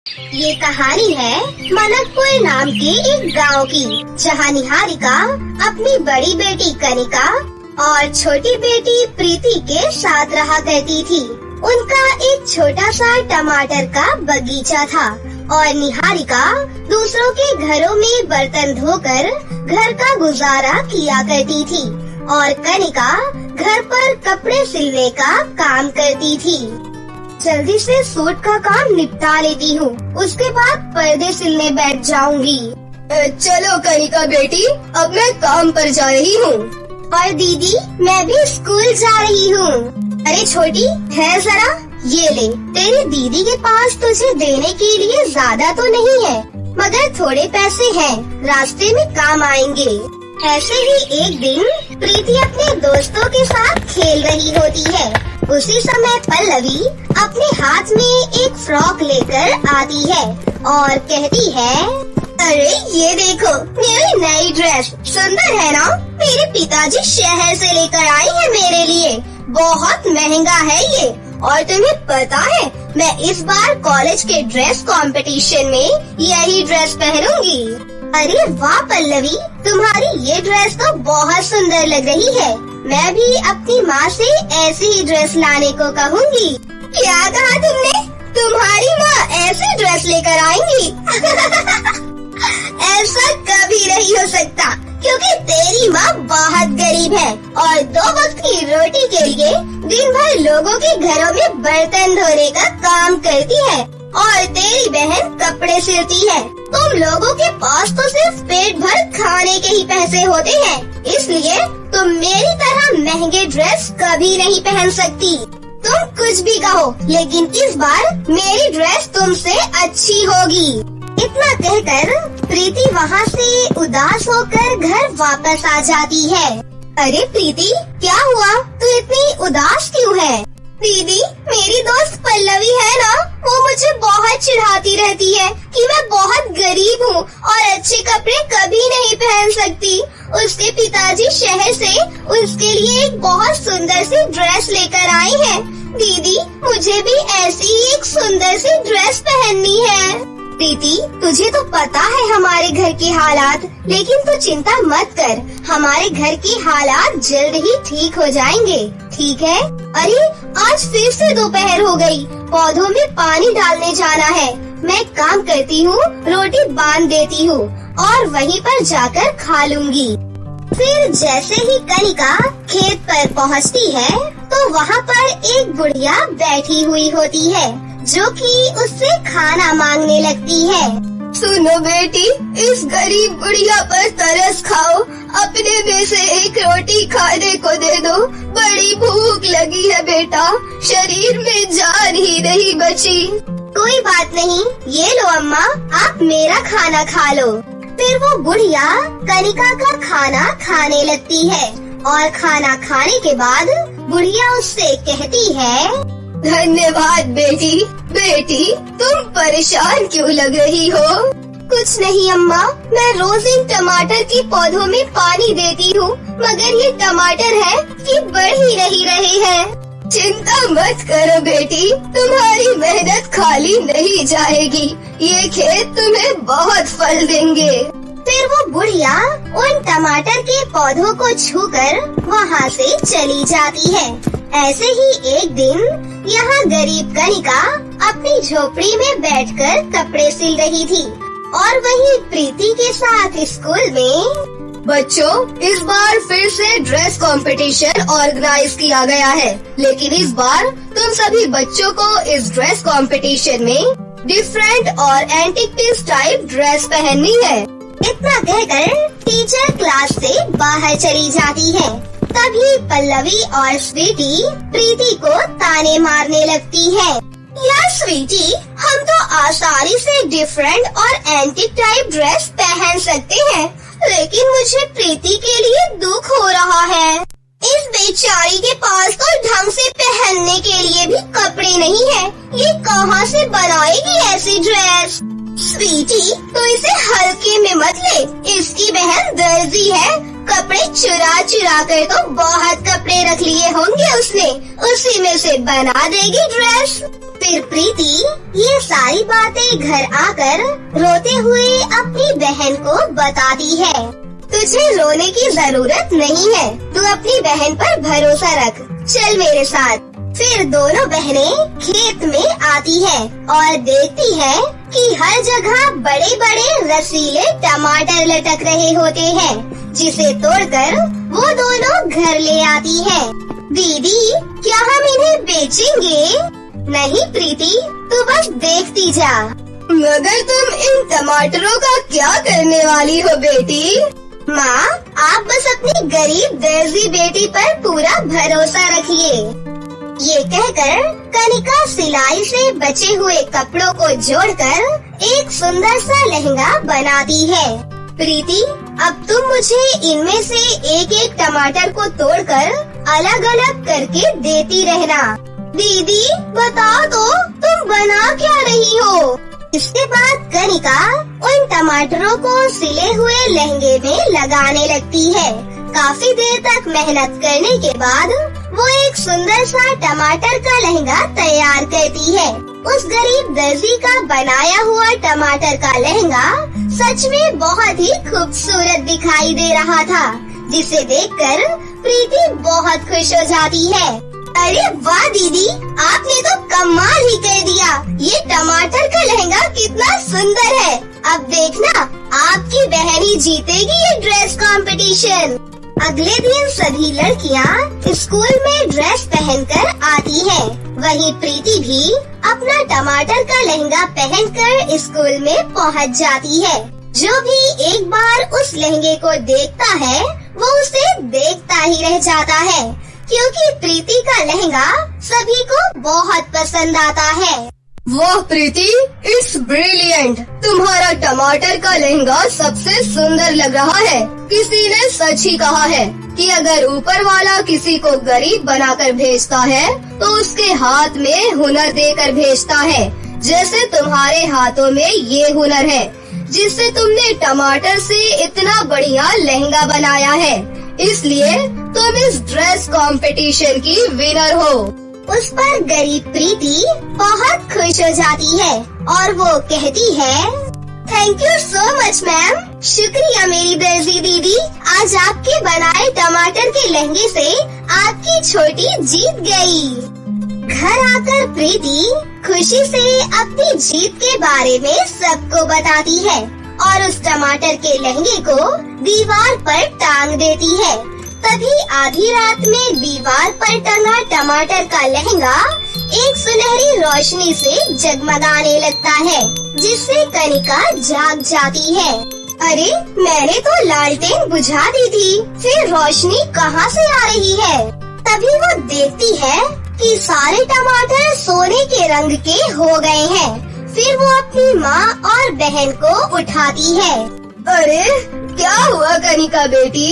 ये कहानी है मनकपुर नाम के एक गांव की, जहां निहारिका अपनी बड़ी बेटी कनिका और छोटी बेटी प्रीति के साथ रहा करती थी। उनका एक छोटा सा टमाटर का बगीचा था और निहारिका दूसरों के घरों में बर्तन धोकर घर का गुजारा किया करती थी और कनिका घर पर कपड़े सिलने का काम करती थी। जल्दी से सूट का काम निपटा लेती हूँ, उसके बाद पर्दे सिलने बैठ जाऊंगी। चलो कनिका बेटी, अब मैं काम पर जा रही हूँ। और दीदी, मैं भी स्कूल जा रही हूँ। अरे छोटी, है जरा, ये ले, तेरी दीदी के पास तुझे देने के लिए ज्यादा तो नहीं है, मगर थोड़े पैसे हैं, रास्ते में काम आएंगे। ऐसे ही एक दिन प्रीति अपने दोस्तों के साथ खेल रही होती है। उसी समय पल्लवी अपने हाथ में एक फ्रॉक लेकर आती है और कहती है, अरे ये देखो, मेरी नई ड्रेस सुंदर है ना? मेरे पिताजी शहर से लेकर आई है मेरे लिए। बहुत महंगा है ये, और तुम्हें पता है मैं इस बार कॉलेज के ड्रेस कंपटीशन में यही ड्रेस पहनूंगी। अरे वाह पल्लवी, तुम्हारी ये ड्रेस तो बहुत सुंदर लग रही है। मैं भी अपनी माँ से ऐसी ही ड्रेस लाने को कहूँगी। क्या कहा तुमने? तुम्हारी माँ ऐसी ड्रेस लेकर आएंगी? ऐसा कभी नहीं हो सकता, क्योंकि तेरी माँ बहुत गरीब है और 2 वक्त की रोटी के लिए दिन भर लोगों के घरों में बर्तन धोने का काम करती है और तेरी बहन कपड़े सिलती है। तुम लोगों के पास तो सिर्फ पेट भर खाने के ही पैसे होते हैं, इसलिए तुम मेरी तरह महंगे ड्रेस कभी नहीं पहन सकती। तुम कुछ भी कहो, लेकिन इस बार मेरी ड्रेस तुमसे अच्छी होगी। इतना कहकर प्रीति वहाँ से उदास होकर घर वापस आ जाती है। अरे प्रीति, क्या हुआ? तू इतनी उदास क्यों है? दीदी, मेरी दोस्त पल्लवी है ना, वो मुझे बहुत चिढ़ाती रहती है कि मैं बहुत गरीब हूँ और अच्छे कपड़े कभी नहीं पहन सकती। उसके पिताजी शहर से उसके लिए एक बहुत सुंदर सी ड्रेस लेकर आए हैं। दीदी, मुझे भी ऐसी ही एक सुंदर सी ड्रेस पहननी है। प्रीति, तुझे तो पता है हमारे घर के हालात, लेकिन तू चिंता मत कर, हमारे घर के हालात जल्द ही ठीक हो जाएंगे, ठीक है? अरे आज फिर से दोपहर हो गई, पौधों में पानी डालने जाना है। मैं काम करती हूँ, रोटी बांध देती हूँ और वहीं पर जाकर खा लूंगी। फिर जैसे ही कनिका खेत पर पहुँचती है, तो वहाँ पर एक बुढ़िया बैठी हुई होती है, जो कि उससे खाना मांगने लगती है। सुनो बेटी, इस गरीब बुढ़िया पर तरस खाओ, अपने में से एक रोटी खाने को दे दो। बड़ी भूख लगी है बेटा, शरीर में जान ही नहीं बची। कोई बात नहीं, ये लो अम्मा, आप मेरा खाना खा लो। फिर वो बुढ़िया कनिका का खाना खाने लगती है और खाना खाने के बाद बुढ़िया उससे कहती है, धन्यवाद बेटी। बेटी, तुम परेशान क्यों लग रही हो? कुछ नहीं अम्मा, मैं रोज इन टमाटर के पौधों में पानी देती हूँ, मगर ये टमाटर है कि बढ़ ही नहीं रहे हैं। चिंता मत करो बेटी, तुम्हारी मेहनत खाली नहीं जाएगी, ये खेत तुम्हें बहुत फल देंगे। फिर वो बुढ़िया उन टमाटर के पौधों को छूकर वहाँ से चली जाती है। ऐसे ही एक दिन यहाँ गरीब कनिका अपनी झोपड़ी में बैठकर कपड़े सिल रही थी और वहीं प्रीति के साथ स्कूल में। बच्चों, इस बार फिर से ड्रेस कंपटीशन ऑर्गेनाइज किया गया है, लेकिन इस बार तुम सभी बच्चों को इस ड्रेस कंपटीशन में डिफरेंट और एंटीक पीस टाइप ड्रेस पहननी है। इतना कहकर टीचर क्लास से बाहर चली जाती है। तभी पल्लवी और स्वीटी प्रीति को ताने मारने लगती है। यार स्वीटी, हम तो आसानी से डिफरेंट और एंटीक टाइप ड्रेस पहन सकते हैं, लेकिन मुझे प्रीति के लिए दुख हो रहा है। इस बेचारी के पास तो ढंग से पहनने के लिए भी कपड़े नहीं है, ये कहाँ से बनाएगी ऐसी ड्रेस? स्वीटी, तो इसे हल्के में मत ले, इसकी बहन दर्जी है, कपड़े चुरा चुरा कर तो बहुत कपड़े रख लिए होंगे उसने, उसी में से बना देगी ड्रेस। फिर प्रीति ये सारी बातें घर आकर रोते हुए अपनी बहन को बताती है। तुझे रोने की जरूरत नहीं है, तू अपनी बहन पर भरोसा रख, चल मेरे साथ। फिर दोनों बहनें खेत में आती है और देखती है कि हर जगह बड़े बड़े रसीले टमाटर लटक रहे होते हैं, जिसे तोड़कर वो दोनों घर ले आती है। दीदी, क्या हम इन्हें बेचेंगे? नहीं प्रीति, तू बस देखती जा। मगर तुम इन टमाटरों का क्या करने वाली हो बेटी? माँ, आप बस अपनी गरीब दर्जी बेटी पर पूरा भरोसा रखिए। ये कहकर कनिका सिलाई से बचे हुए कपड़ों को जोड़कर एक सुंदर सा लहंगा बनाती है। प्रीति, अब तुम मुझे इनमें से एक एक टमाटर को तोड़कर अलग अलग करके देती रहना। दीदी, बताओ तो तुम बना क्या रही हो? इसके बाद कनिका उन टमाटरों को सिले हुए लहंगे में लगाने लगती है। काफी देर तक मेहनत करने के बाद वो एक सुंदर सा टमाटर का लहंगा तैयार करती है। उस गरीब दर्जी का बनाया हुआ टमाटर का लहंगा सच में बहुत ही खूबसूरत दिखाई दे रहा था, जिसे देखकर प्रीति बहुत खुश हो जाती है। अरे वाह दीदी, आपने तो कमाल ही कर दिया। ये टमाटर का लहंगा कितना सुंदर है। अब देखना, आपकी बहन ही जीतेगी ये ड्रेस कंपटीशन। अगले दिन सभी लड़कियां स्कूल में ड्रेस पहनकर आती हैं। वहीं प्रीति भी अपना टमाटर का लहंगा पहनकर स्कूल में पहुंच जाती है। जो भी एक बार उस लहंगे को देखता है, वो उसे देखता ही रह जाता है, क्योंकि प्रीति का लहंगा सभी को बहुत पसंद आता है। वाह प्रीति, इट्स ब्रिलियंट। तुम्हारा टमाटर का लहंगा सबसे सुंदर लग रहा है। किसी ने सच ही कहा है कि अगर ऊपर वाला किसी को गरीब बनाकर भेजता है तो उसके हाथ में हुनर देकर भेजता है। जैसे तुम्हारे हाथों में ये हुनर है, जिससे तुमने टमाटर से इतना बढ़िया लहंगा बनाया है। इसलिए तुम इस ड्रेस कंपटीशन की विनर हो। उस पर गरीब प्रीति बहुत खुश हो जाती है और वो कहती है, thank you so much ma'am. शुक्रिया मेरी दर्जी दीदी, आज आपके बनाए टमाटर के लहंगे से आपकी छोटी जीत गई। घर आकर प्रीति खुशी से अपनी जीत के बारे में सबको बताती है और उस टमाटर के लहंगे को दीवार पर टांग देती है। तभी आधी रात में दीवार पर टंगा टमाटर का लहंगा एक सुनहरी रोशनी से जगमगाने लगता है, जिससे कनिका जाग जाती है। अरे, मैंने तो लालटेन बुझा दी थी, फिर रोशनी कहाँ से आ रही है? तभी वो देखती है कि सारे टमाटर सोने के रंग के हो गए हैं। फिर वो अपनी माँ और बहन को उठाती है। अरे, क्या हुआ कनिका बेटी?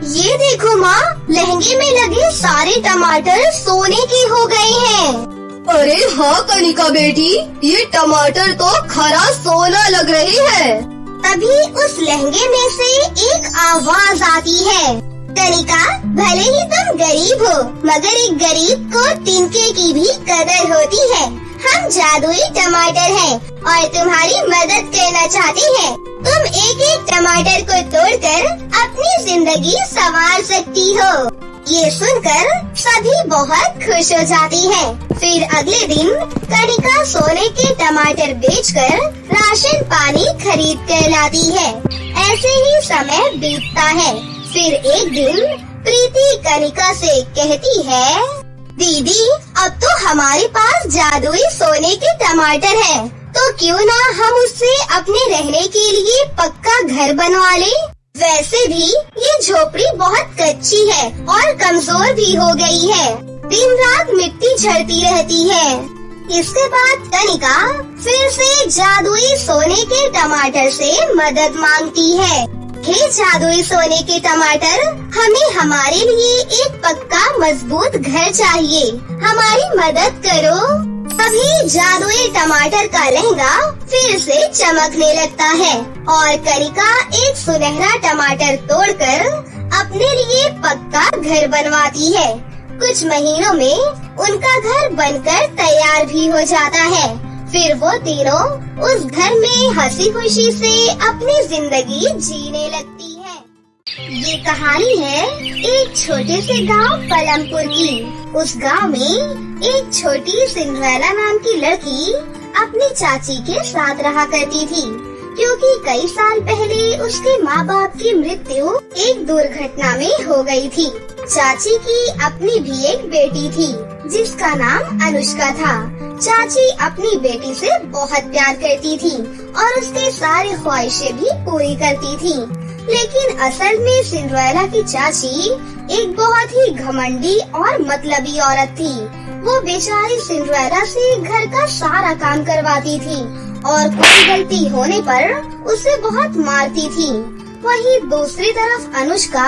ये देखो माँ, लहंगे में लगे सारे टमाटर सोने के हो गए हैं। अरे हाँ कनिका बेटी, ये टमाटर तो खरा सोना लग रही है। तभी उस लहंगे में से एक आवाज आती है, कनिका, भले ही तुम गरीब हो, मगर एक गरीब को तिनके की भी कदर होती है। हम जादुई टमाटर हैं और तुम्हारी मदद करना चाहते हैं। तुम एक एक टमाटर को तोड़कर अपनी जिंदगी संवार सकती हो। ये सुनकर सभी बहुत खुश हो जाती हैं। फिर अगले दिन कनिका सोने के टमाटर बेचकर राशन पानी खरीद कर लाती है। ऐसे ही समय बीतता है। फिर एक दिन प्रीति कनिका से कहती है, दीदी, अब तो हमारे पास जादुई सोने के टमाटर हैं, तो क्यों ना हम उससे अपने रहने के लिए पक्का घर बनवा लें। वैसे भी ये झोपड़ी बहुत कच्ची है और कमजोर भी हो गई है। दिन रात मिट्टी झड़ती रहती है। इसके बाद कनिका फिर से जादुई सोने के टमाटर से मदद मांगती है। हे जादुई सोने के टमाटर, हमें हमारे लिए एक पक्का मजबूत घर चाहिए, हमारी मदद करो। तभी जादुई टमाटर का लहंगा फिर से चमकने लगता है और कनिका एक सुनहरा टमाटर तोड़कर अपने लिए पक्का घर बनवाती है। कुछ महीनों में उनका घर बनकर तैयार भी हो जाता है। फिर वो तीनों उस घर में हंसी खुशी से अपनी जिंदगी जीने लगती है। ये कहानी है एक छोटे से गांव पलमपुर की। उस गांव में एक छोटी सिंड्रेला नाम की लड़की अपनी चाची के साथ रहा करती थी, क्योंकि कई साल पहले उसके माँ बाप की मृत्यु एक दुर्घटना में हो गई थी। चाची की अपनी भी एक बेटी थी जिसका नाम अनुष्का था। चाची अपनी बेटी से बहुत प्यार करती थी और उसके सारे ख्वाहिशें भी पूरी करती थी। लेकिन असल में सिंड्रेला की चाची एक बहुत ही घमंडी और मतलबी औरत थी। वो बेचारी सिंड्रेला से घर का सारा काम करवाती थी और कोई गलती होने पर उसे बहुत मारती थी। वहीं दूसरी तरफ अनुष्का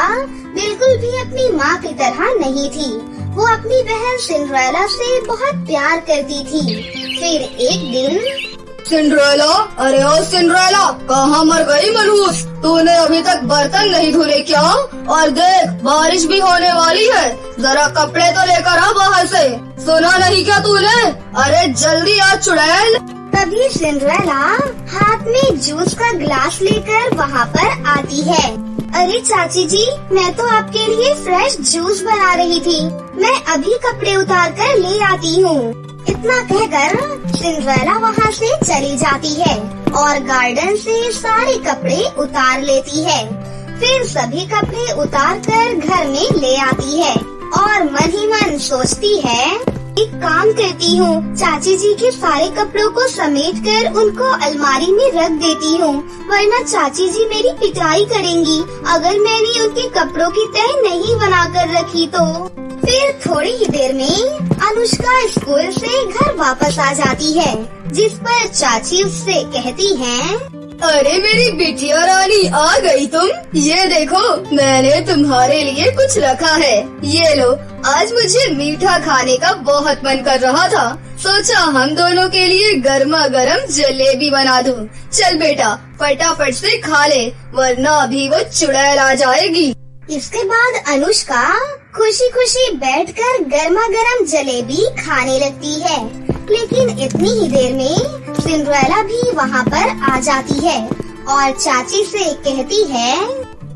बिल्कुल भी अपनी माँ की तरह नहीं थी। वो अपनी बहन सिंड्रेला से बहुत प्यार करती थी। फिर एक दिन सिंड्रेला, अरे ओ सिंड्रेला, कहाँ मर गई मनहूस? तूने अभी तक बर्तन नहीं धुले क्या? और देख, बारिश भी होने वाली है, जरा कपड़े तो लेकर आ बाहर से। सुना नहीं क्या तूने? अरे जल्दी आ चुड़ैल। तभी सिंड्रेला हाथ में जूस का ग्लास लेकर वहाँ पर आती है। अरे चाची जी, मैं तो आपके लिए फ्रेश जूस बना रही थी। मैं अभी कपड़े उतार कर ले आती हूँ। इतना कहकर सिंड्रेला वहाँ से चली जाती है और गार्डन से सारे कपड़े उतार लेती है। फिर सभी कपड़े उतार कर घर में ले आती है और मन ही मन सोचती है, एक काम करती हूँ, चाची जी के सारे कपड़ों को समेट कर उनको अलमारी में रख देती हूँ, वरना चाची जी मेरी पिटाई करेंगी अगर मैंने उनके कपड़ों की तह नहीं बनाकर रखी तो। फिर थोड़ी ही देर में अनुष्का स्कूल से घर वापस आ जाती है, जिस पर चाची उससे कहती है, अरे मेरी बिटिया रानी, आ गई तुम। ये देखो, मैंने तुम्हारे लिए कुछ रखा है, ये लो। आज मुझे मीठा खाने का बहुत मन कर रहा था, सोचा हम दोनों के लिए गर्मा गर्म जलेबी बना दूं। चल बेटा, फटाफट से खा ले, वरना अभी वो चुड़ैल आ जाएगी। इसके बाद अनुष्का खुशी खुशी बैठकर गर्मा गर्म जलेबी खाने लगती है। लेकिन इतनी ही देर में सिंड्रेला भी वहाँ पर आ जाती है और चाची से कहती है,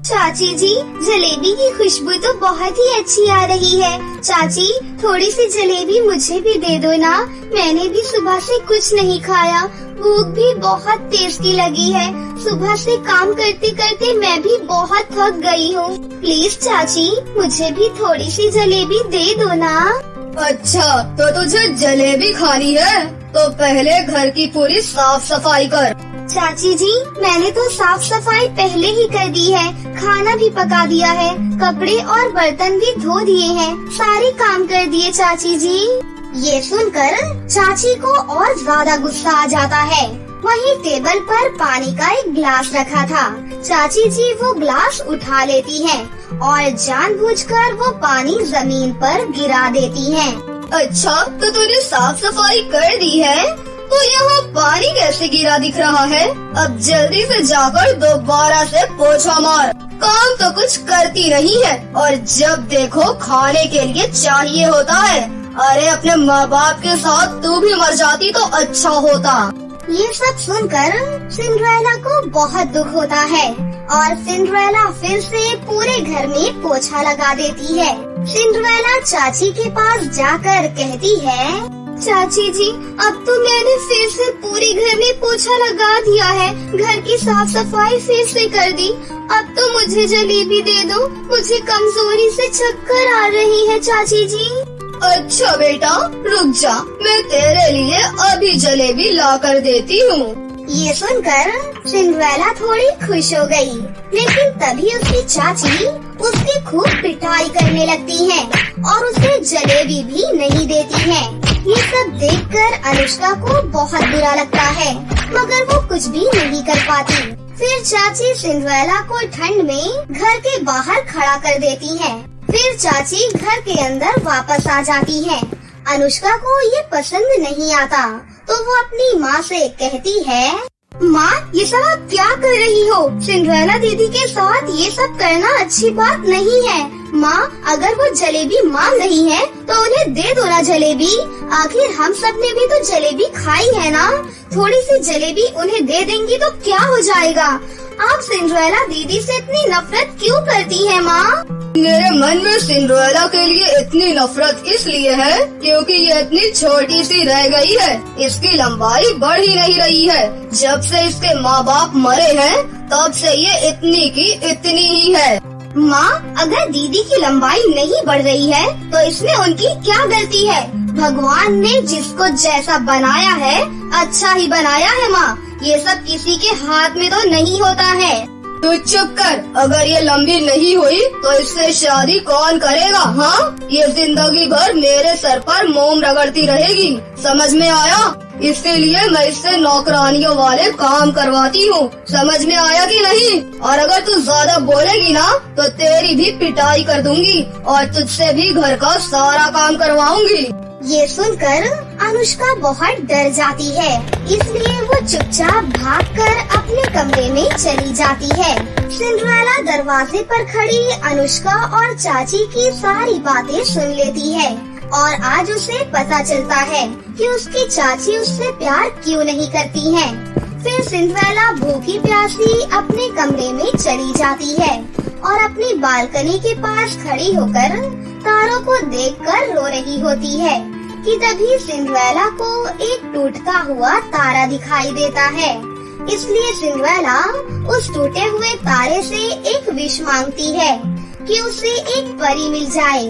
चाची जी, जलेबी की खुशबू तो बहुत ही अच्छी आ रही है। चाची, थोड़ी सी जलेबी मुझे भी दे दो ना, मैंने भी सुबह से कुछ नहीं खाया, भूख भी बहुत टेस्टी लगी है। सुबह से काम करते करते मैं भी बहुत थक गई हूँ। प्लीज चाची, मुझे भी थोड़ी सी जलेबी दे दो ना। अच्छा, तो तुझे जलेबी खानी है तो पहले घर की पूरी साफ सफाई कर। चाची जी, मैंने तो साफ सफाई पहले ही कर दी है, खाना भी पका दिया है, कपड़े और बर्तन भी धो दिए हैं, सारे काम कर दिए चाची जी। ये सुनकर चाची को और ज्यादा गुस्सा आ जाता है। वहीं टेबल पर पानी का एक गिलास रखा था। चाची जी वो गिलास उठा लेती हैं और जानबूझकर वो पानी जमीन पर गिरा देती हैं। अच्छा, तो तूने साफ सफाई कर दी है, तो यहाँ पानी कैसे गिरा दिख रहा है? अब जल्दी से जाकर दोबारा से पोछा मार। काम तो कुछ करती नहीं है और जब देखो खाने के लिए चाहिए होता है। अरे अपने माँ बाप के साथ तू भी मर जाती तो अच्छा होता। ये सब सुनकर सिंड्रेला को बहुत दुख होता है और सिंड्रेला फिर से पूरे घर में पोछा लगा देती है। सिंड्रेला चाची के पास जाकर कहती है, चाची जी, अब तो मैंने फिर से पूरे घर में पोछा लगा दिया है, घर की साफ सफाई फिर से कर दी। अब तो मुझे जलेबी दे दो, मुझे कमजोरी से चक्कर आ रही है चाची जी। अच्छा बेटा, रुक जा, मैं तेरे लिए अभी जलेबी ला कर देती हूँ। ये सुनकर सिंड्रेला थोड़ी खुश हो गई, लेकिन तभी उसकी चाची उसकी खूब पिटाई करने लगती है और उसे जलेबी भी नहीं देती है। ये सब देखकर अनुष्का को बहुत बुरा लगता है, मगर वो कुछ भी नहीं कर पाती। फिर चाची सिंड्रेला को ठंड में घर के बाहर खड़ा कर देती है। फिर चाची घर के अंदर वापस आ जाती है। अनुष्का को ये पसंद नहीं आता, तो वो अपनी माँ से कहती है, माँ, ये सब आप क्या कर रही हो? सिंड्रेला दीदी के साथ ये सब करना अच्छी बात नहीं है। माँ, अगर वो जलेबी मांग रही है तो उन्हें दे दो ना जलेबी। आखिर हम सब ने भी तो जलेबी खाई है ना। थोड़ी सी जलेबी उन्हें दे देंगी तो क्या हो जाएगा? आप सिंड्रेला दीदी से इतनी नफरत क्यों करती हैं माँ? मेरे मन में सिंड्रेला के लिए इतनी नफरत इसलिए है क्योंकि ये इतनी छोटी सी रह गई है। इसकी लंबाई बढ़ ही नहीं रही है। जब से इसके माँ बाप मरे हैं तब से ये इतनी की इतनी ही है। माँ, अगर दीदी की लंबाई नहीं बढ़ रही है तो इसमें उनकी क्या गलती है? भगवान ने जिसको जैसा बनाया है अच्छा ही बनाया है माँ। ये सब किसी के हाथ में तो नहीं होता है। तू चुप कर। अगर ये लंबी नहीं हुई तो इससे शादी कौन करेगा? हाँ, ये जिंदगी भर मेरे सर पर मोम रगड़ती रहेगी। समझ में आया? इसलिए मैं इससे नौकरानियों वाले काम करवाती हूँ। समझ में आया कि नहीं? और अगर तू ज्यादा बोलेगी ना तो तेरी भी पिटाई कर दूंगी और तुझसे भी घर का सारा काम करवाऊंगी। ये सुनकर अनुष्का बहुत डर जाती है, इसलिए वो चुपचाप भागकर अपने कमरे में चली जाती है। सिंड्रेला दरवाजे पर खड़ी अनुष्का और चाची की सारी बातें सुन लेती है और आज उसे पता चलता है कि उसकी चाची उससे प्यार क्यों नहीं करती है। फिर सिंड्रेला भूखी प्यासी अपने कमरे में चली जाती है और अपनी बालकनी के पास खड़ी होकर तारों को देखकर रो रही होती है कि तभी सिंड्रेला को एक टूटता हुआ तारा दिखाई देता है। इसलिए सिंड्रेला उस टूटे हुए तारे से एक विश मांगती है कि उसे एक परी मिल जाए।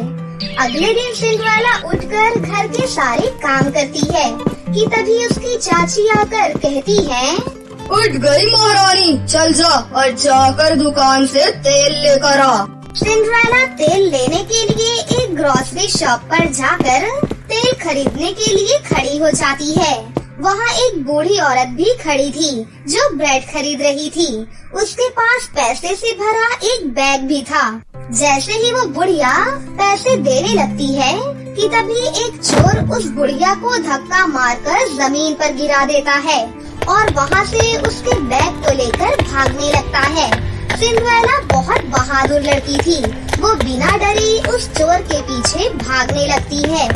अगले दिन सिंड्रेला उठकर घर के सारे काम करती है कि तभी उसकी चाची आकर कहती है, उठ गई महारानी, चल जा और जाकर दुकान से तेल लेकर आ। सिंड्रेला तेल लेने के लिए एक ग्रोसरी शॉप पर जाकर तेल खरीदने के लिए खड़ी हो जाती है। वहाँ एक बूढ़ी औरत भी खड़ी थी जो ब्रेड खरीद रही थी। उसके पास पैसे से भरा एक बैग भी था। जैसे ही वो बुढ़िया पैसे देने लगती है कि तभी एक चोर उस बुढ़िया को धक्का मारकर जमीन पर गिरा देता है और वहाँ से उसके बैग को लेकर भागने लगता है। सिंड्रेला बहुत बहादुर लड़की थी। वो बिना डरी उस चोर के पीछे भागने लगती है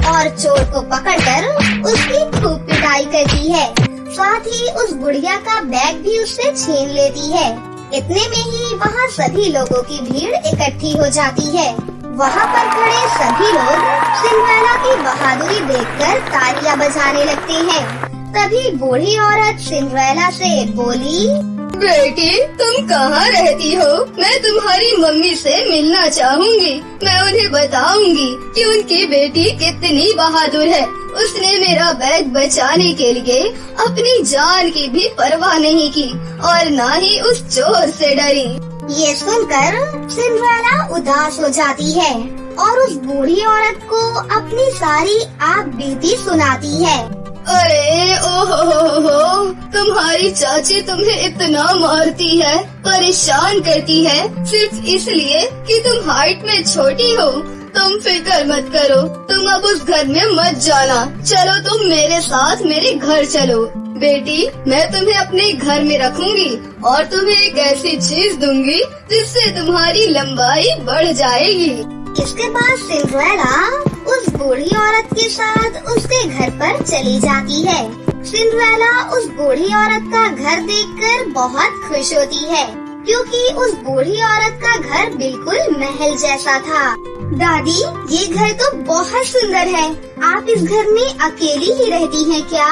और चोर को पकड़कर उसकी खूब पिटाई करती है। साथ ही उस बुढ़िया का बैग भी उससे छीन लेती है। इतने में ही वहाँ सभी लोगों की भीड़ इकट्ठी हो जाती है। वहाँ पर खड़े सभी लोग सिंड्रेला की बहादुरी देखकर तालियां बजाने लगते हैं। तभी बूढ़ी औरत सिंड्रेला से बोली, बेटी, तुम कहाँ रहती हो? मैं तुम्हारी मम्मी से मिलना चाहूँगी। मैं उन्हें बताऊंगी कि उनकी बेटी कितनी बहादुर है। उसने मेरा बैग बचाने के लिए अपनी जान की भी परवाह नहीं की और न ही उस चोर से डरी। ये सुनकर सिंड्रेला उदास हो जाती है और उस बूढ़ी औरत को अपनी सारी आप बीती सुनाती है। अरे ओहो, तुम्हारी चाची तुम्हें इतना मारती है, परेशान करती है सिर्फ इसलिए कि तुम हाइट में छोटी हो। तुम फिक्र मत करो, तुम अब उस घर में मत जाना। चलो तुम मेरे साथ मेरे घर चलो। बेटी, मैं तुम्हें अपने घर में रखूंगी और तुम्हें एक ऐसी चीज दूंगी जिससे तुम्हारी लंबाई बढ़ जाएगी। इसके बाद सिंड्रेला उस बूढ़ी औरत के साथ उसके घर पर चली जाती है। सिंड्रेला उस बूढ़ी औरत का घर देखकर बहुत खुश होती है क्योंकि उस बूढ़ी औरत का घर बिल्कुल महल जैसा था। दादी, ये घर तो बहुत सुंदर है। आप इस घर में अकेली ही रहती हैं क्या?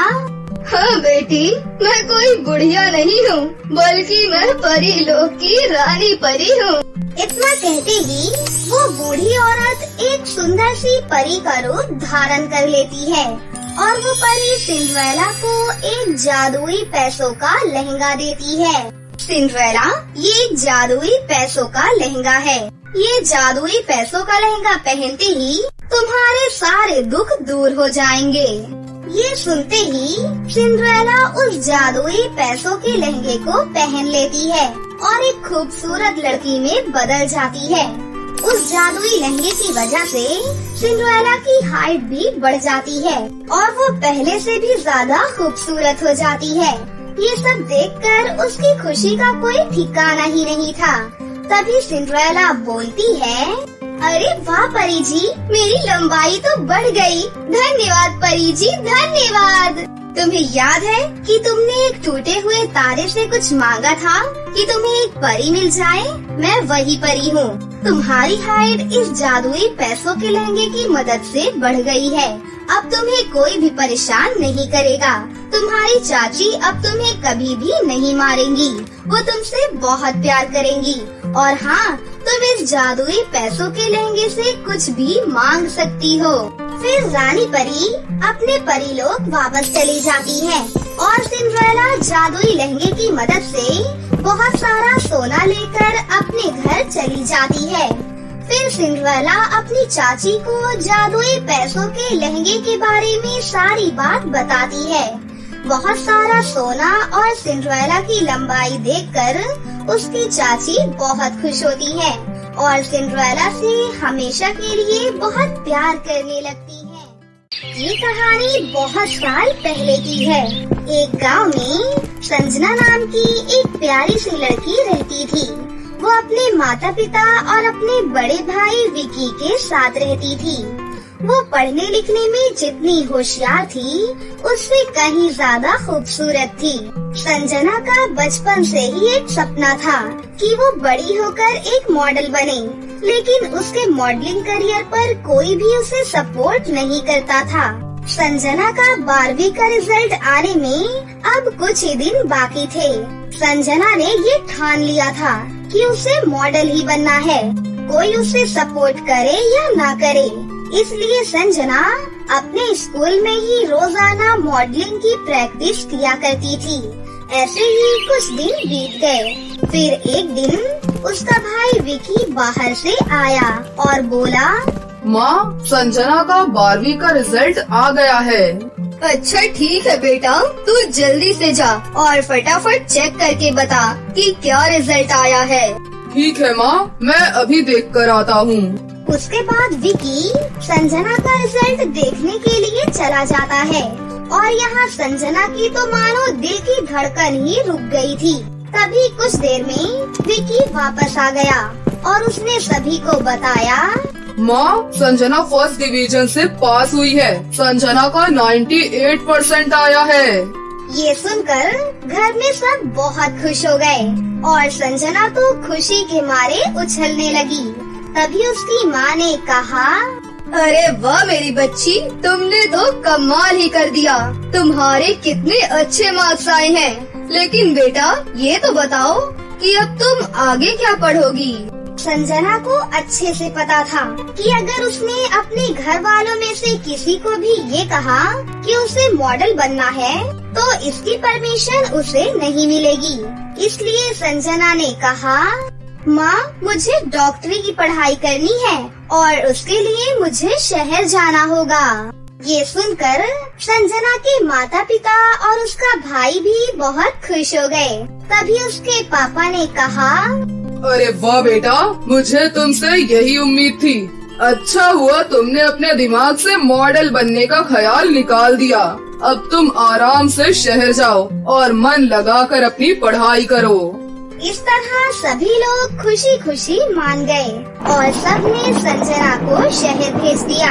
हाँ बेटी, मैं कोई बुढ़िया नहीं हूँ, बल्कि मैं परी लोक की रानी परी हूँ। इतना कहते ही वो बूढ़ी औरत एक सुंदर सी परी का रूप धारण कर लेती है और वो परी सिंड्रेला को एक जादुई पैसों का लहंगा देती है। सिंड्रेला, ये एक जादुई पैसों का लहंगा है। ये जादुई पैसों का लहंगा पहनते ही तुम्हारे सारे दुख दूर हो जाएंगे। ये सुनते ही सिंड्रेला उस जादुई पैसों के लहंगे को पहन लेती है और एक खूबसूरत लड़की में बदल जाती है। उस जादुई लहंगे की वजह से सिंड्रेला की हाइट भी बढ़ जाती है और वो पहले से भी ज्यादा खूबसूरत हो जाती है। ये सब देखकर उसकी खुशी का कोई ठिकाना ही नहीं था। तभी सिंड्रेला बोलती है, अरे वाह परी जी, मेरी लंबाई तो बढ़ गई। धन्यवाद परी जी, धन्यवाद। तुम्हें याद है कि तुमने एक टूटे हुए तारे से कुछ मांगा था कि तुम्हें एक परी मिल जाए? मैं वही परी हूँ। तुम्हारी हाइट इस जादुई पैसों के लहंगे की मदद से बढ़ गई है। अब तुम्हें कोई भी परेशान नहीं करेगा। तुम्हारी चाची अब तुम्हें कभी भी नहीं मारेंगी। वो तुमसे बहुत प्यार करेंगी। और हाँ, तुम इस जादुई पैसों के लहंगे से कुछ भी मांग सकती हो। फिर रानी परी अपने परीलोक वापस चली जाती है और सिंड्रेला जादुई लहंगे की मदद से बहुत सारा सोना लेकर अपने घर चली जाती है। फिर सिंड्रेला अपनी चाची को जादुई पैसों के लहंगे के बारे में सारी बात बताती है। बहुत सारा सोना और सिंड्रेला की लंबाई देखकर उसकी चाची बहुत खुश होती है और सिंड्रेला से हमेशा के लिए बहुत प्यार करने लगती है। ये कहानी बहुत साल पहले की है। एक गांव में संजना नाम की एक प्यारी सी लड़की रहती थी। वो अपने माता पिता और अपने बड़े भाई विकी के साथ रहती थी। वो पढ़ने लिखने में जितनी होशियार थी, उससे कहीं ज्यादा खूबसूरत थी। संजना का बचपन से ही एक सपना था कि वो बड़ी होकर एक मॉडल बने, लेकिन उसके मॉडलिंग करियर पर कोई भी उसे सपोर्ट नहीं करता था। संजना का 12वीं का रिजल्ट आने में अब कुछ ही दिन बाकी थे। संजना ने ये ठान लिया था कि उसे मॉडल ही बनना है, कोई उसे सपोर्ट करे या ना करे। इसलिए संजना अपने स्कूल में ही रोजाना मॉडलिंग की प्रैक्टिस किया करती थी। ऐसे ही कुछ दिन बीत गए। फिर एक दिन उसका भाई विकी बाहर से आया और बोला, माँ, संजना का 12वीं का रिजल्ट आ गया है। अच्छा ठीक है बेटा, तू जल्दी से जा और फटाफट चेक करके बता कि क्या रिजल्ट आया है। ठीक है माँ, मैं अभी देख कर आता हूँ। उसके बाद विकी संजना का रिजल्ट देखने के लिए चला जाता है और यहाँ संजना की तो मानो दिल की धड़कन ही रुक गई थी। तभी कुछ देर में विकी वापस आ गया और उसने सभी को बताया, माँ, संजना फर्स्ट डिवीजन से पास हुई है। संजना का 98% आया है। ये सुनकर घर में सब बहुत खुश हो गए और संजना तो खुशी के मारे उछलने लगी। तभी उसकी माँ ने कहा, अरे वाह मेरी बच्ची, तुमने तो कमाल ही कर दिया। तुम्हारे कितने अच्छे मार्क्स आए हैं। लेकिन बेटा ये तो बताओ कि अब तुम आगे क्या पढ़ोगी? संजना को अच्छे से पता था कि अगर उसने अपने घर वालों में से किसी को भी ये कहा कि उसे मॉडल बनना है तो इसकी परमिशन उसे नहीं मिलेगी। इसलिए संजना ने कहा, माँ, मुझे डॉक्टरी की पढ़ाई करनी है और उसके लिए मुझे शहर जाना होगा। ये सुनकर संजना के माता पिता और उसका भाई भी बहुत खुश हो गए। तभी उसके पापा ने कहा, अरे वाह बेटा, मुझे तुमसे यही उम्मीद थी। अच्छा हुआ तुमने अपने दिमाग से मॉडल बनने का ख्याल निकाल दिया। अब तुम आराम से शहर जाओ और मन लगाकर अपनी पढ़ाई करो। इस तरह सभी लोग खुशी खुशी मान गए और सबने संजना को शहर भेज दिया।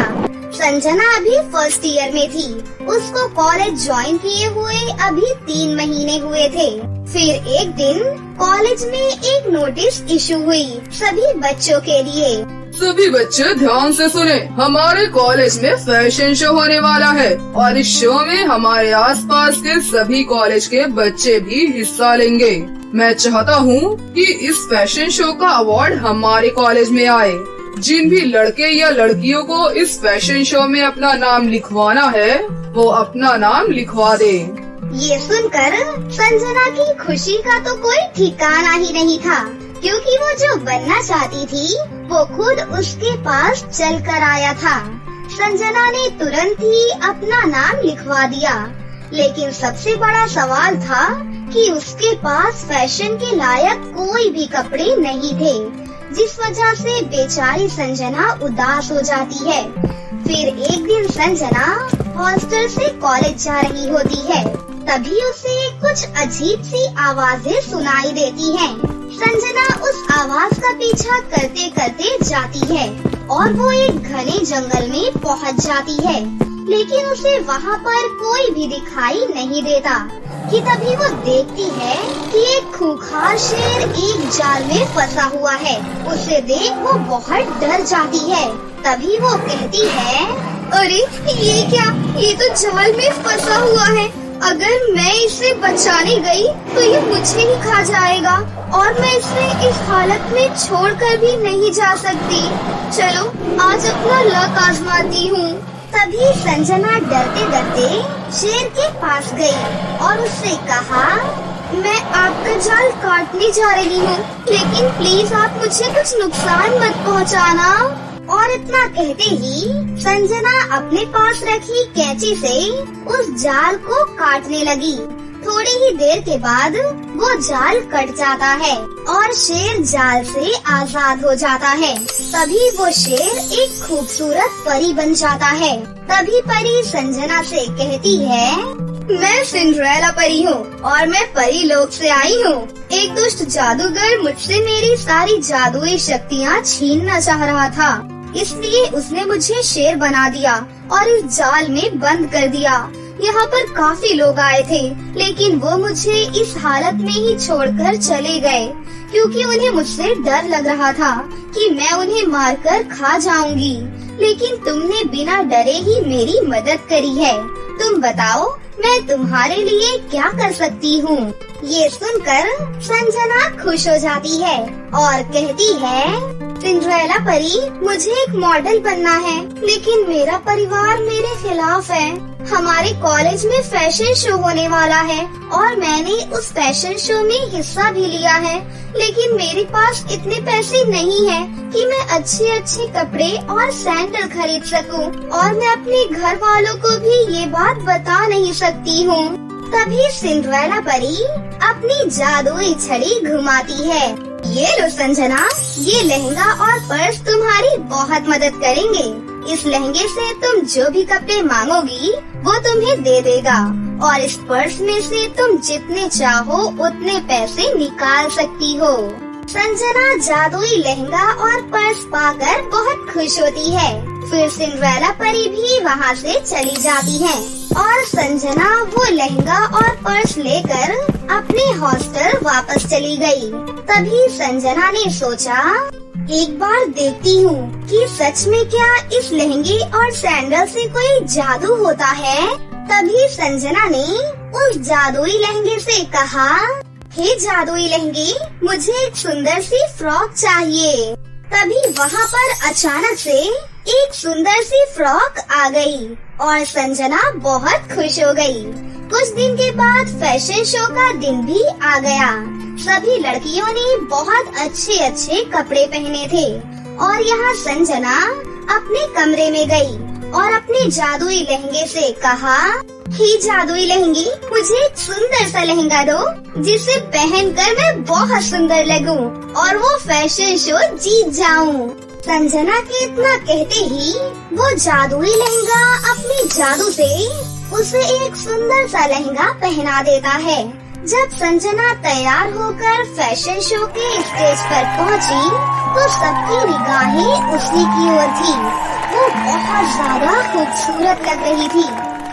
संजना अभी फर्स्ट ईयर में थी। उसको कॉलेज ज्वाइन किए हुए अभी 3 महीने हुए थे। फिर एक दिन कॉलेज में एक नोटिस इशू हुई सभी बच्चों के लिए। सभी बच्चे ध्यान से सुने, हमारे कॉलेज में फैशन शो होने वाला है और इस शो में हमारे आसपास के सभी कॉलेज के बच्चे भी हिस्सा लेंगे। मैं चाहता हूँ कि इस फैशन शो का अवार्ड हमारे कॉलेज में आए। जिन भी लड़के या लड़कियों को इस फैशन शो में अपना नाम लिखवाना है वो अपना नाम लिखवा दे। ये सुनकर संजना की खुशी का तो कोई ठिकाना ही नहीं था, क्योंकि वो जो बनना चाहती थी वो खुद उसके पास चल कर आया था। संजना ने तुरंत ही अपना नाम लिखवा दिया, लेकिन सबसे बड़ा सवाल था कि उसके पास फैशन के लायक कोई भी कपड़े नहीं थे, जिस वजह से बेचारी संजना उदास हो जाती है। फिर एक दिन संजना हॉस्टल से कॉलेज जा रही होती है। तभी उसे कुछ अजीब सी आवाजें सुनाई देती हैं। संजना उस आवाज का पीछा करते करते जाती है और वो एक घने जंगल में पहुंच जाती है, लेकिन उसे वहाँ पर कोई भी दिखाई नहीं देता कि तभी वो देखती है कि एक खूंखार शेर एक जाल में फंसा हुआ है। उसे देख वो बहुत डर जाती है। तभी वो कहती है, अरे ये क्या, ये तो जाल में फंसा हुआ है। अगर मैं इसे बचाने गई तो ये मुझे ही खा जाएगा और मैं इसे इस हालत में छोड़कर भी नहीं जा सकती। चलो आज अपना लक आजमाती हूँ। तभी संजना डरते डरते शेर के पास गई और उससे कहा, मैं आपका जाल काटने जा रही हूँ, लेकिन प्लीज आप मुझे कुछ नुकसान मत पहुँचाना। और इतना कहते ही संजना अपने पास रखी कैंची से उस जाल को काटने लगी। थोड़ी ही देर के बाद वो जाल कट जाता है और शेर जाल से आजाद हो जाता है। तभी वो शेर एक खूबसूरत परी बन जाता है। तभी परी संजना से कहती है, मैं सिंड्रेला परी हूँ और मैं परी लोक से आई हूँ। एक दुष्ट जादूगर मुझसे मेरी सारी जादुई शक्तियाँ छीनना चाह रहा था, इसलिए उसने मुझे शेर बना दिया और इस जाल में बंद कर दिया। यहाँ पर काफी लोग आए थे, लेकिन वो मुझे इस हालत में ही छोड़कर चले गए, क्योंकि उन्हें मुझसे डर लग रहा था कि मैं उन्हें मारकर खा जाऊंगी। लेकिन तुमने बिना डरे ही मेरी मदद करी है। तुम बताओ मैं तुम्हारे लिए क्या कर सकती हूँ। ये सुनकर संजना खुश हो जाती है और कहती है, सिंड्रेला परी, मुझे एक मॉडल बनना है, लेकिन मेरा परिवार मेरे खिलाफ है। हमारे कॉलेज में फैशन शो होने वाला है और मैंने उस फैशन शो में हिस्सा भी लिया है, लेकिन मेरे पास इतने पैसे नहीं हैं कि मैं अच्छे अच्छे कपड़े और सैंडल खरीद सकूं, और मैं अपने घर वालों को भी ये बात बता नहीं सकती हूँ। तभी सिंड्रेला परी अपनी जादुई छड़ी घुमाती है। ये लो संजना, ये लहंगा और पर्स तुम्हारी बहुत मदद करेंगे। इस लहंगे से तुम जो भी कपड़े मांगोगी वो तुम्हें दे देगा, और इस पर्स में से तुम जितने चाहो उतने पैसे निकाल सकती हो। संजना जादुई लहंगा और पर्स पाकर बहुत खुश होती है। फिर सिंड्रेला परी भी वहाँ से चली जाती है और संजना वो लहंगा और पर्स लेकर अपने हॉस्टल वापस चली गई। तभी संजना ने सोचा, एक बार देखती हूँ कि सच में क्या इस लहंगे और सैंडल से कोई जादू होता है। तभी संजना ने उस जादुई लहंगे से कहा, हे जादुई लहंगे, मुझे एक सुंदर सी फ्रॉक चाहिए। तभी वहाँ पर अचानक से एक सुंदर सी फ्रॉक आ गई और संजना बहुत खुश हो गई। कुछ दिन के बाद फैशन शो का दिन भी आ गया। सभी लड़कियों ने बहुत अच्छे अच्छे कपड़े पहने थे और यहाँ संजना अपने कमरे में गई और अपने जादुई लहंगे से कहा, हे जादुई लहंगे, मुझे एक सुंदर सा लहंगा दो जिसे पहनकर मैं बहुत सुंदर लगूं और वो फैशन शो जीत जाऊं। संजना के इतना कहते ही वो जादुई लहंगा अपनी जादू से उसे एक सुंदर सा लहंगा पहना देता है। जब संजना तैयार होकर फैशन शो के स्टेज पर पहुंची तो सबकी निगाहें उसी की ओर थी। वो बहुत ज्यादा खूबसूरत लग रही थी।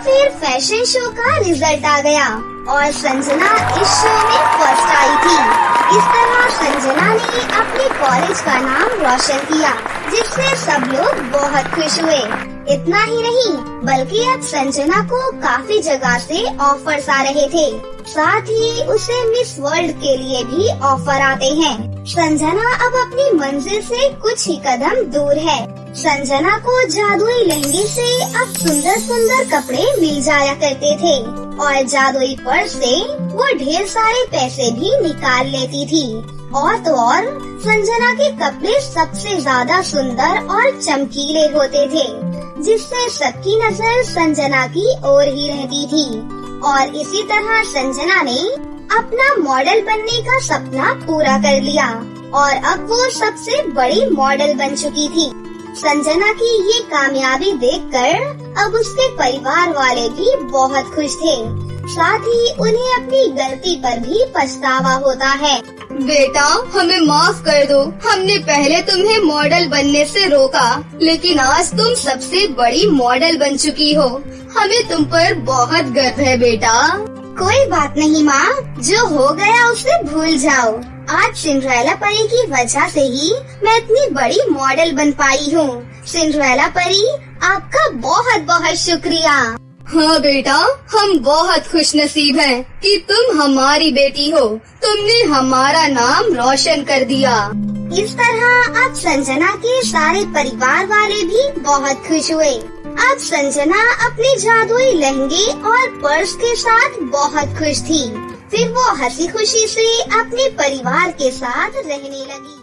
फिर फैशन शो का रिजल्ट आ गया और संजना इस शो में फर्स्ट आई थी। इस तरह संजना ने अपने कॉलेज का नाम रोशन किया, जिससे सब लोग बहुत खुश हुए। इतना ही नहीं, बल्कि अब संजना को काफी जगह से ऑफर्स आ रहे थे। साथ ही उसे मिस वर्ल्ड के लिए भी ऑफर आते हैं। संजना अब अपनी मंजिल से कुछ ही कदम दूर है। संजना को जादुई लहंगे से अब सुंदर सुंदर कपड़े मिल जाया करते थे और जादुई पर्स से वो ढेर सारे पैसे भी निकाल लेती थी। और तो और संजना के कपड़े सबसे ज्यादा सुंदर और चमकीले होते थे, जिससे सबकी नजर संजना की ओर ही रहती थी। और इसी तरह संजना ने अपना मॉडल बनने का सपना पूरा कर लिया और अब वो सबसे बड़ी मॉडल बन चुकी थी। संजना की ये कामयाबी देखकर अब उसके परिवार वाले भी बहुत खुश थे। साथ ही उन्हें अपनी गलती पर भी पछतावा होता है। बेटा हमें माफ कर दो, हमने पहले तुम्हें मॉडल बनने से रोका, लेकिन आज तुम सबसे बड़ी मॉडल बन चुकी हो। हमें तुम पर बहुत गर्व है बेटा। कोई बात नहीं माँ, जो हो गया उसे भूल जाओ। आज सिंड्रेला परी की वजह से ही मैं इतनी बड़ी मॉडल बन पाई हूँ। सिंड्रेला परी, आपका बहुत बहुत शुक्रिया। हाँ बेटा, हम बहुत खुश नसीब हैं कि तुम हमारी बेटी हो। तुमने हमारा नाम रोशन कर दिया। इस तरह अब संजना के सारे परिवार वाले भी बहुत खुश हुए। अब संजना अपने जादुई लहंगे और पर्स के साथ बहुत खुश थी। फिर वो हंसी खुशी से अपने परिवार के साथ रहने लगी।